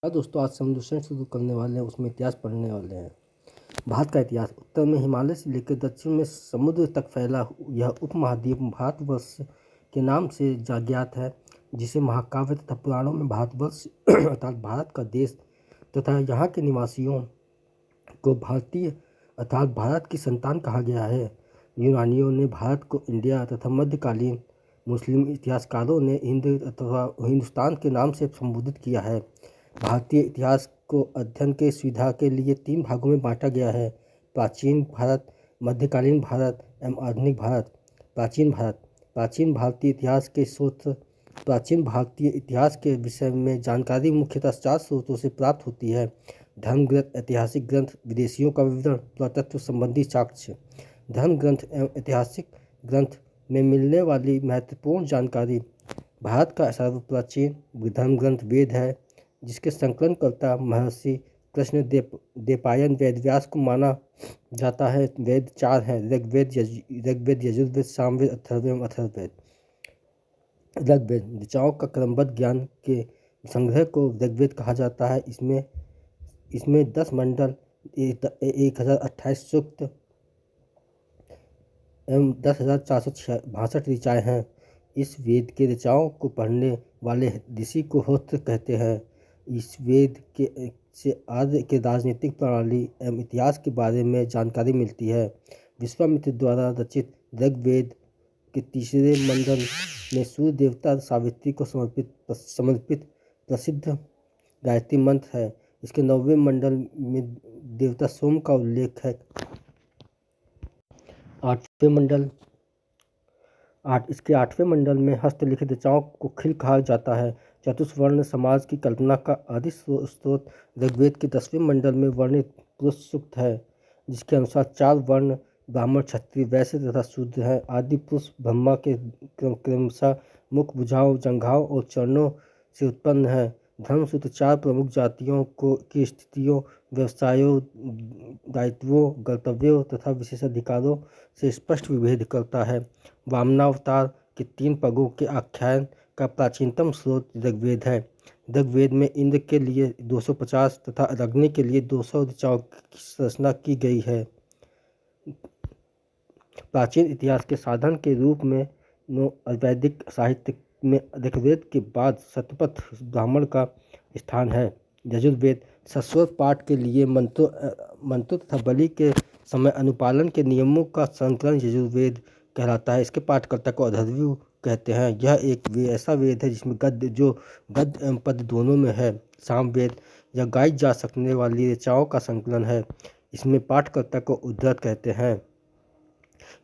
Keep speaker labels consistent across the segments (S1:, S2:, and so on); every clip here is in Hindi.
S1: हाँ दोस्तों, आज समुद्र शुरू करने वाले हैं, उसमें इतिहास पढ़ने वाले हैं। भारत का इतिहास। उत्तर में हिमालय से लेकर दक्षिण में समुद्र तक फैला यह उपमहाद्वीप भारतवर्ष के नाम से ज्ञात है, जिसे महाकाव्य तथा पुराणों में भारतवर्ष अर्थात भारत का देश तथा यहाँ के निवासियों को भारतीय अर्थात भारत की संतान कहा गया है। यूनानियों ने भारत को इंडिया तथा मध्यकालीन मुस्लिम इतिहासकारों ने हिंद अथवा हिंदुस्तान के नाम से संबोधित किया है। भारतीय इतिहास को अध्ययन के सुविधा के लिए 3 भागों में बांटा गया है: प्राचीन भारत, मध्यकालीन भारत एवं आधुनिक भारत। प्राचीन भारत। प्राचीन भारतीय इतिहास के स्रोत। प्राचीन भारतीय इतिहास के विषय में जानकारी मुख्यतः 4 स्रोतों से प्राप्त होती है: धर्म ग्रंथ, ऐतिहासिक ग्रंथ, विदेशियों का विवरण, पुरातत्व संबंधी साक्ष्य। धर्म ग्रंथ एवं ऐतिहासिक ग्रंथ में मिलने वाली महत्वपूर्ण जानकारी। भारत का सर्वप्राचीन धर्म ग्रंथ वेद है, जिसके संकलनकर्ता महर्षि कृष्ण द्वैपायन वेदव्यास को माना जाता है। वेद 4 हैं: ऋग्वेद, यजुर्वेद, सामवेद, अथर्ववेद। ऋग्वेद ऋचाओं का क्रमबद्ध ज्ञान के संग्रह को ऋग्वेद कहा जाता है। इसमें 10 मंडल, 1028 सूक्त एवं 10,462 ऋचाएँ हैं। इस वेद के ऋचाओं को पढ़ने वाले ऋषि को होत्र कहते हैं। इस वेद से आर्य के राजनीतिक प्रणाली एवं इतिहास के बारे में जानकारी मिलती है। विश्वामित्र द्वारा रचित ऋग्वेद के 3रे मंडल में सूर्य देवता सावित्री को समर्पित प्रसिद्ध गायत्री मंत्र है। इसके 9वें मंडल में देवता सोम का उल्लेख है। 8वें मंडल में हस्तलिखित ऋचाओं को खिल कहा जाता है। चतुष्वर्ण समाज की कल्पना का आदि स्रोत ऋग्वेद के 10वें मंडल में वर्णित पुरुष सूक्त है, जिसके अनुसार 4 वर्ण ब्राह्मण, क्षत्रिय, वैश्य तथा शूद्र हैं। आदि पुरुष ब्रह्मा के क्रमशः मुख, भुजाओं, जंघाओं और चरणों से उत्पन्न है। धर्मसूत्र 4 प्रमुख जातियों की स्थितियों, व्यवसायों, दायित्वों, कर्तव्यों तथा विशेषाधिकारों से स्पष्ट विभेद करता है। वामनावतार के 3 पगों के आख्यान का प्राचीनतम स्रोत ऋग्वेद है। ऋग्वेद में इंद्र के लिए 250 तथा अग्नि के लिए 200 ऋचाओं की रचना की गई है। प्राचीन इतिहास के साधन के रूप में वैदिक साहित्य में ऋग्वेद के बाद शतपथ ब्राह्मण का स्थान है। यजुर्वेद सस्वर पाठ के लिए मंत्रों तथा बलि के समय अनुपालन के नियमों का संकलन यजुर्वेद कहलाता है। इसके पाठकर्ता को अथर्वयु कहते हैं। यह एक ऐसा वेद है जिसमें गद्य एवं पद्य दोनों में है। सामवेद यह गाई जा सकने वाली ऋचाओं का संकलन है। इसमें पाठकर्ता को उद्धृत कहते हैं।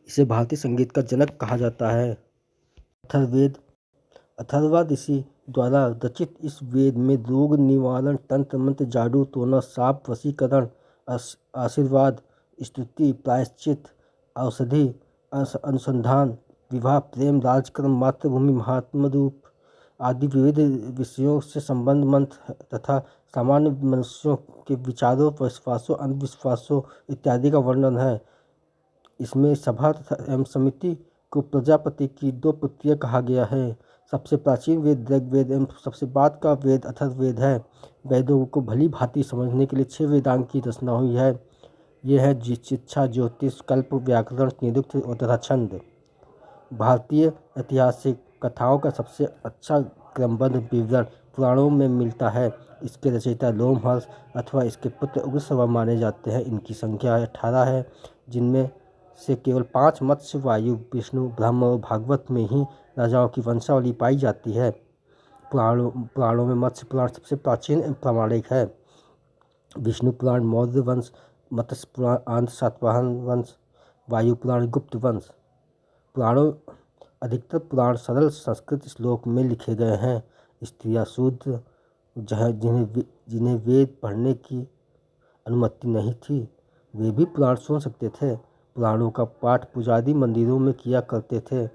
S1: इसे भारतीय संगीत का जनक कहा जाता है। अथर्ववेद अथर्वा ऋषि द्वारा रचित इस वेद में रोग निवारण, तंत्र मंत्र, जादू टोना, शाप, वशीकरण, आशीर्वाद, स्तुति, प्रायश्चित, औषधि, अनुसंधान, विवाह, प्रेम, राजकर्म, मातृभूमि, महात्म रूप आदि विविध विषयों से संबंध मंत्र तथा सामान्य मनुष्यों के विचारों, विश्वासों, अंधविश्वासों इत्यादि का वर्णन है। इसमें सभा एवं समिति को प्रजापति की 2 पुत्रियां कहा गया है। सबसे प्राचीन वेद ऋग्वेद एवं सबसे बाद का वेद अथर्ववेद है। वेदों को भली भांति समझने के लिए 6 वेदांग की रचना हुई है। ये है शिक्षा, ज्योतिष, कल्प, व्याकरण, निरुक्त तथा छंद। भारतीय ऐतिहासिक कथाओं का सबसे अच्छा क्रमबद्ध विवरण पुराणों में मिलता है। इसके रचयिता लोमहर्ष अथवा इसके पुत्र उग्रश्रवा माने जाते हैं। इनकी संख्या 18 है, जिनमें से केवल 5 मत्स्य, वायु, विष्णु, ब्रह्म और भागवत में ही राजाओं की वंशावली पाई जाती है। पुराणों में मत्स्य पुराण सबसे प्राचीन एवं प्रामाणिक है। विष्णु पुराण मौर्य वंश, मत्स्य पुराण आंध्र सातवाहन वंश, वायु पुराण गुप्त वंश। अधिकतर पुराण सरल संस्कृत श्लोक में लिखे गए हैं। स्त्रियां शूद्र जिन्हें वेद पढ़ने की अनुमति नहीं थी, वे भी पुराण सुन सकते थे। पुराणों का पाठ पुजारी मंदिरों में किया करते थे।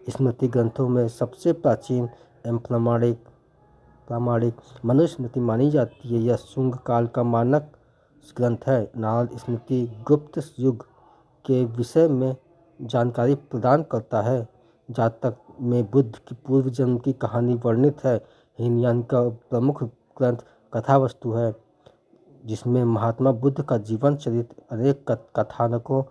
S1: स्मृति ग्रंथों में सबसे प्राचीन एवं प्रामाणिक मनुस्मृति मानी जाती है। यह शुंग काल का मानक ग्रंथ है। नारद स्मृति गुप्त युग के विषय में जानकारी प्रदान करता है। जातक में बुद्ध की पूर्व जन्म की कहानी वर्णित है। हीनयान का प्रमुख ग्रंथ कथा वस्तु है, जिसमें महात्मा बुद्ध का जीवन चरित्र अनेक कथानकों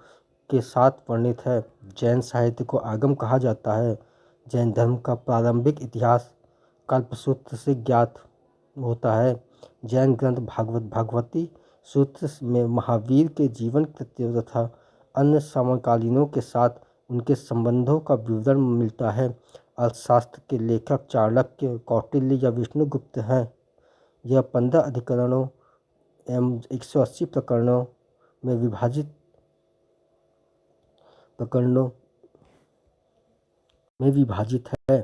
S1: के साथ वर्णित है। जैन साहित्य को आगम कहा जाता है। जैन धर्म का प्रारंभिक इतिहास कल्पसूत्र से ज्ञात होता है। जैन ग्रंथ भागवती सूत्र में महावीर के जीवन कृत्यों तथा अन्य समकालीनों के साथ उनके संबंधों का विवरण मिलता है। अर्थशास्त्र के लेखक चाणक्य, कौटिल्य या विष्णुगुप्त हैं। यह 15 अधिकरणों एवं 180 प्रकरणों में विभाजित है।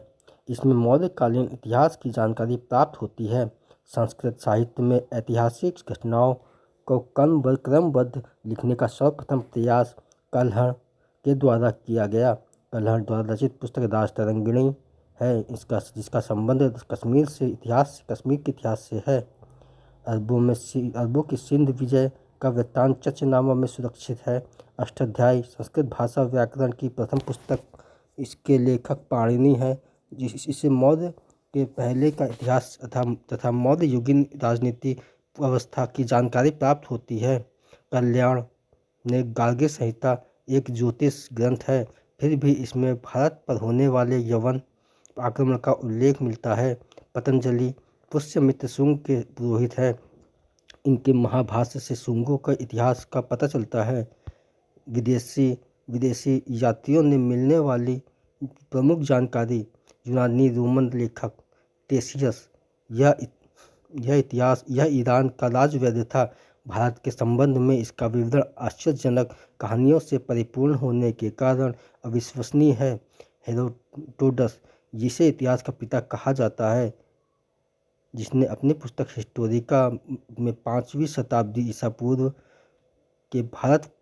S1: इसमें मौर्यकालीन इतिहास की जानकारी प्राप्त होती है। संस्कृत साहित्य में ऐतिहासिक घटनाओं को क्रमबद्ध लिखने का सर्वप्रथम प्रयास कल्हड़ के द्वारा किया गया। कल्हड़ द्वारा रचित पुस्तक राजतरंगिणी है, जिसका संबंध कश्मीर के इतिहास से है। अरबों की सिंध विजय का वृत्तांत चचनामा में सुरक्षित है। अष्टाध्यायी संस्कृत भाषा व्याकरण की प्रथम पुस्तक, इसके लेखक पाणिनि है। इससे मौर्य के पहले का इतिहास तथा मौर्य युगीन राजनीति व्यवस्था की जानकारी प्राप्त होती है। कल्याण ने गार्ग्य संहिता एक ज्योतिष ग्रंथ है, फिर भी इसमें भारत पर होने वाले यवन आक्रमण का उल्लेख मिलता है। पतंजलि पुष्यमित्र शुंग के पुरोहित हैं। इनके महाभाष्य से शुंगों का इतिहास का पता चलता है। विदेशी यात्रियों ने मिलने वाली प्रमुख जानकारी यूनानी रोमन लेखक टेसियस, यह ईरान का राजवैद्य था। भारत के संबंध में इसका विवरण आश्चर्यजनक कहानियों से परिपूर्ण होने के कारण अविश्वसनीय है। हेरोडोटस, जिसे इतिहास का पिता कहा जाता है, जिसने अपनी पुस्तक हिस्टोरिका में 5वीं शताब्दी ईसा पूर्व के भारत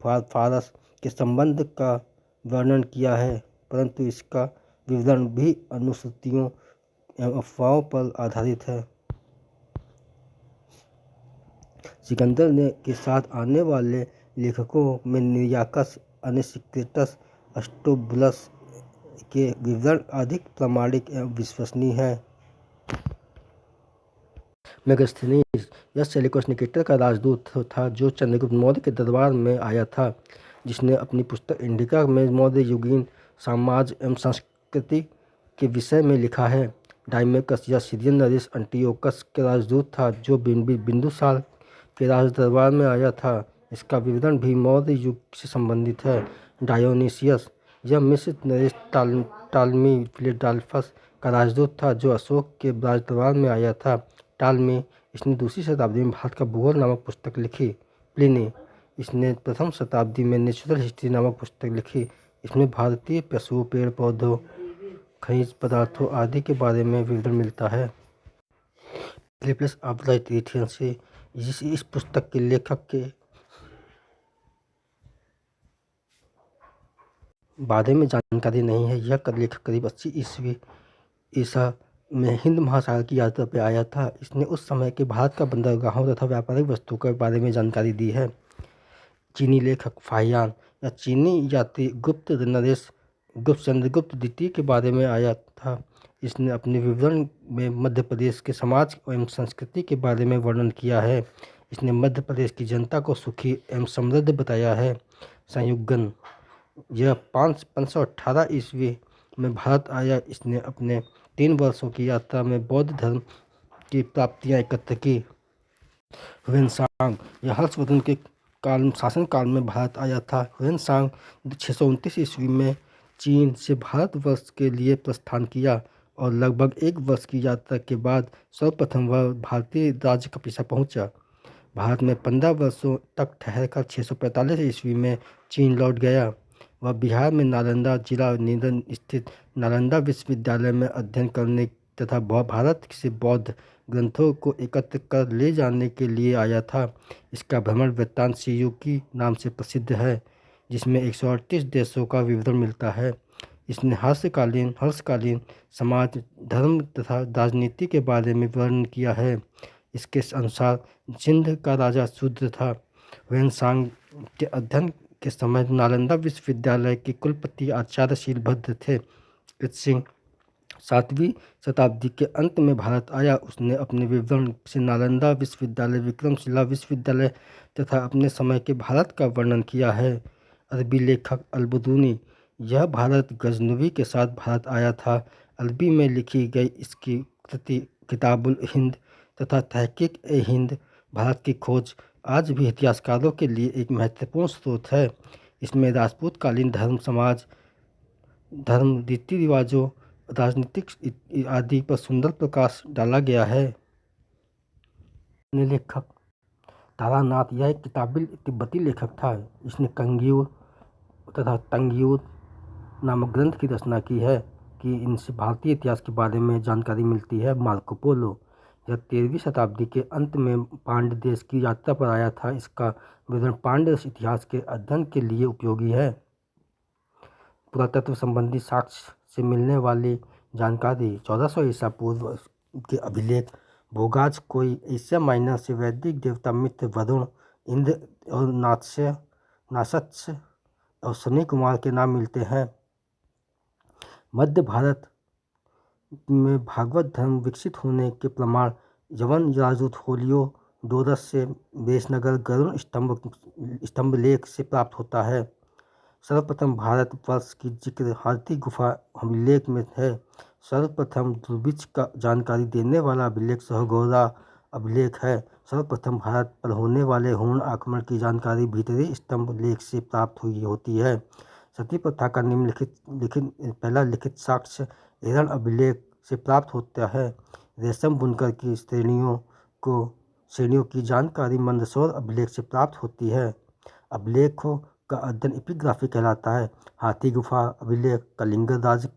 S1: फारस के संबंध का वर्णन किया है, परंतु इसका विवरण भी अनुश्रुतियों एवं अफवाहों पर आधारित है। सिकंदर के साथ आने वाले लेखकों में निर्याकस, अनेसिक्रिटस, अरिस्टोबुलस के विवरण अधिक प्रामाणिक एवं विश्वसनीय हैं। मेगास्थनीज यह सेल्यूकस निकेटर का राजदूत था, जो चंद्रगुप्त मौर्य के दरबार में आया था, जिसने अपनी पुस्तक इंडिका में मौर्य युगीन समाज एवं संस्कृति के विषय में लिखा है। डायमेकस यह सीरियन नरेश अंटियोकस के राजदूत था, जो बिंदुसार के राज दरबार में आया था। इसका विवरण भी मौर्य युग से संबंधित है। डायोनिसियस यह मिस्र नरेश टालमी फिलाडेल्फस का राजदूत था, जो अशोक के राज दरबार में आया था। टालमी, इसने 2वीं शताब्दी में भारत का भूगोल नामक पुस्तक लिखी। प्लिनी, इसने प्रथम शताब्दी में नेचुरल हिस्ट्री नामक पुस्तक लिखी। इसमें भारतीय पशुओं, पेड़ पौधों, खनिज पदार्थों आदि के बारे में विवरण मिलता है। प्लेप्लस ऑफ द इथीशियन से इस पुस्तक के लेखक के बारे में जानकारी नहीं है। यह लेखक करीब 80 ईस्वी ईसा में हिंद महासागर की यात्रा पर आया था। इसने उस समय के भारत का बंदरगाहों तथा व्यापारिक वस्तुओं के बारे में जानकारी दी है। चीनी लेखक फाहियान या चीनी यात्री चंद्रगुप्त द्वितीय के बारे में आया था। इसने अपने विवरण में मध्य प्रदेश के समाज एवं संस्कृति के बारे में वर्णन किया है। इसने मध्य प्रदेश की जनता को सुखी एवं समृद्ध बताया है। संयुगन यह 518 ईस्वी में भारत आया। इसने अपने 3 वर्षों की यात्रा में बौद्ध धर्म की प्राप्तियां एकत्र की। ह्वेनसांग यह हर्षवर्धन के शासन काल में भारत आया था। ह्वेनसांग 629 ईस्वी में चीन से भारतवर्ष के लिए प्रस्थान किया और लगभग 1 वर्ष की यात्रा के बाद सर्वप्रथम वह भारतीय राज्य कपिसा पहुंचा। भारत में 15 वर्षों तक ठहरकर 645 ईस्वी में चीन लौट गया। वह बिहार में नालंदा जिला निधन स्थित नालंदा विश्वविद्यालय में अध्ययन करने तथा भारत से बौद्ध ग्रंथों को एकत्र कर ले जाने के लिए आया था। इसका भ्रमण वृत्तांत सियुकी नाम से प्रसिद्ध है, जिसमें 138 देशों का विवरण मिलता है। इसने हर्षकालीन समाज, धर्म तथा राजनीति के बारे में वर्णन किया है। इसके अनुसार सिंध का राजा शूद्र था। ह्वेनसांग के अध्ययन के समय नालंदा विश्वविद्यालय के कुलपति आचार्य शीलभद्र थे। कृत सिंह 7वीं शताब्दी के अंत में भारत आया। उसने अपने विवरण से नालंदा विश्वविद्यालय, विक्रमशिला विश्वविद्यालय तथा अपने समय के भारत का वर्णन किया है। अरबी लेखक अल-बरूनी, यह भारत गजनवी के साथ भारत आया था। अरबी में लिखी गई इसकी कृति किताबुल हिंद तथा तहकीक-ए-हिंद भारत की खोज आज भी इतिहासकारों के लिए एक महत्वपूर्ण स्रोत है। इसमें राजपूतकालीन धर्म, समाज, धर्म, रीति रिवाजों, राजनीतिक आदि पर सुंदर प्रकाश डाला गया है। लेखक तारानाथ, यह एक किताबी तिब्बती लेखक था। इसने कंग्यूर तथा तंग्यूर नामक ग्रंथ की रचना की है कि इनसे भारतीय इतिहास के बारे में जानकारी मिलती है। मार्को पोलो, यह 13वीं शताब्दी के अंत में पांड्य देश की यात्रा पर आया था। इसका विवरण पांड्य इतिहास के अध्ययन के लिए उपयोगी है। पुरातत्व संबंधी साक्ष्य से मिलने वाली जानकारी 1400 ईसा पूर्व के अभिलेख भोगाज कोई एशिया माइनर से वैदिक देवता मित्र वरुण, इंद्र और नासत्य और शनि कुमार के नाम मिलते हैं। मध्य भारत में भागवत धर्म विकसित होने के प्रमाण यवन राजदूत हेलियोडोरस से वेशनगर गरुड़ स्तंभ लेख से प्राप्त होता है। सर्वप्रथम भारतवर्ष की जिक्र हाथी गुफा अभिलेख में है। सर्वप्रथम दुर्भिक्ष का जानकारी देने वाला अभिलेख सहगौरा अभिलेख है। सर्वप्रथम भारत पर होने वाले हूण आक्रमण की जानकारी भीतरी स्तंभ लेख से प्राप्त हुई होती है। सती प्रथा का पहला लिखित साक्ष्य हिरण अभिलेख से प्राप्त होता है। रेशम बुनकर की श्रेणियों की जानकारी मंदसौर अभिलेख से प्राप्त होती है। अभिलेखों का अध्ययन एपिग्राफी कहलाता है। हाथी गुफा अभिलेख कलिंग राज्य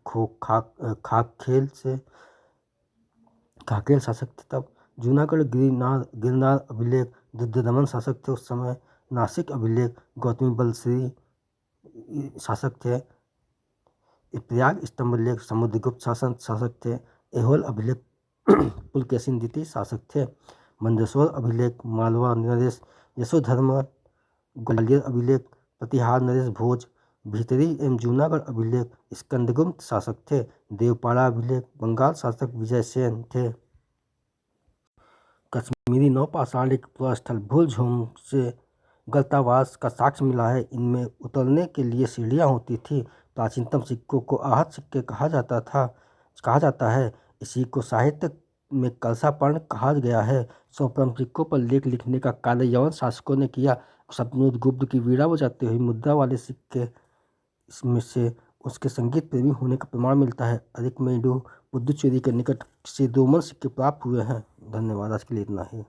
S1: खाकेल शासक थे तब। जूनागढ़ गिरनार अभिलेख रुद्रदमन शासक थे उस समय। नासिक अभिलेख गौतमी बलश्री शासक थे। प्रयाग स्तंभ लेख समुद्रगुप्त शासक थे। ऐहोल अभिलेख पुलकेशिन द्वितीय शासक थे। मंदसौर अभिलेख मालवा नरेश यशोधर्मन। ग्वालियर अभिलेख प्रतिहार नरेश भोज। भीतरी एवं जूनागढ़ अभिलेख स्कंदगुप्त शासक थे। देवपाड़ा अभिलेख बंगाल शासक विजयसेन थे। कश्मीरी नौपाषाणिक पुरास्थल भूलझोम से गलतावास का साक्ष्य मिला है। इनमें उतरने के लिए सीढ़ियाँ होती थी। प्राचीनतम सिक्कों को आहत सिक्के कहा जाता है। इसी को साहित्य में कलशापर्ण कहा गया है। सर्वप्रथम सिक्कों पर लेख लिखने का कार्य यवन शासकों ने किया। समुद्रगुप्त की वीणा बजाते हुए मुद्रा वाले सिक्के इसमें से उसके संगीत प्रेमी होने का प्रमाण मिलता है। अरिकमेडु पुदुचेरी के निकट से रोमन सिक्के प्राप्त हुए हैं। धन्यवाद, आज के लिए इतना ही।